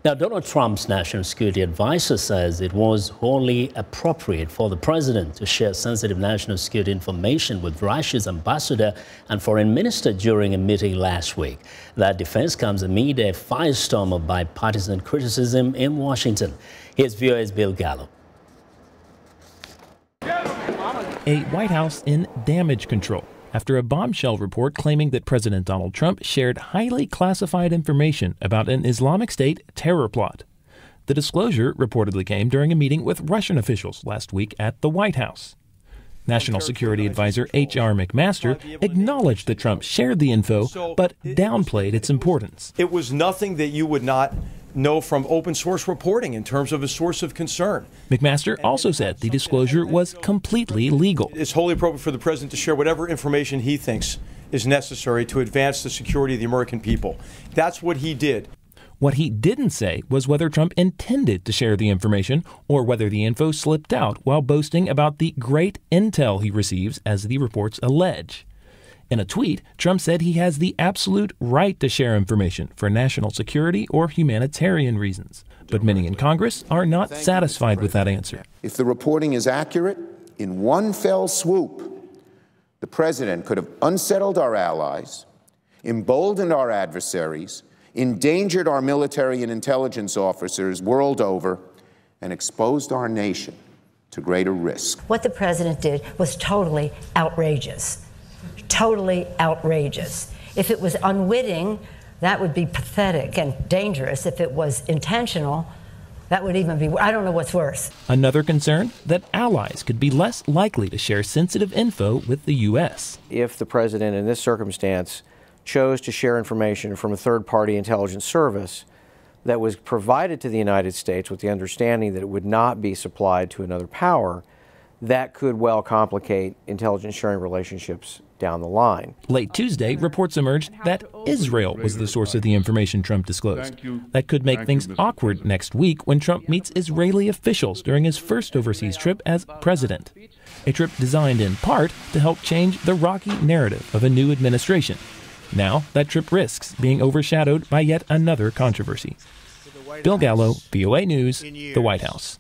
Now, Donald Trump's national security advisor says it was wholly appropriate for the president to share sensitive national security information with Russia's ambassador and foreign minister during a meeting last week. That defense comes amid a firestorm of bipartisan criticism in Washington. Here's VOA's Gallo. A White House in damage control after a bombshell report claiming that President Donald Trump shared highly classified information about an Islamic State terror plot. The disclosure reportedly came during a meeting with Russian officials last week at the White House. National Security Advisor H.R. McMaster acknowledged that Trump shared the info, but downplayed its importance. It was nothing that you would not know from open source reporting in terms of a source of concern. McMaster also said the disclosure was completely legal. It's wholly appropriate for the president to share whatever information he thinks is necessary to advance the security of the American people. That's what he did. What he didn't say was whether Trump intended to share the information or whether the info slipped out while boasting about the great intel he receives, as the reports allege. In a tweet, Trump said he has the absolute right to share information for national security or humanitarian reasons. But many in Congress are not satisfied with that answer. If the reporting is accurate, in one fell swoop, the president could have unsettled our allies, emboldened our adversaries, endangered our military and intelligence officers world over, and exposed our nation to greater risk. What the president did was totally outrageous. Totally outrageous. If it was unwitting, that would be pathetic and dangerous. If it was intentional, that would even be, I don't know what's worse. Another concern, that allies could be less likely to share sensitive info with the U.S. If the president in this circumstance chose to share information from a third-party intelligence service that was provided to the United States with the understanding that it would not be supplied to another power, that could well complicate intelligence sharing relationships down the line. Late Tuesday, reports emerged that Israel was the source of the information Trump disclosed. That could make things awkward next week when Trump meets Israeli officials during his first overseas trip as president. A trip designed in part to help change the rocky narrative of a new administration. Now, that trip risks being overshadowed by yet another controversy. Gallo, VOA News, the White House.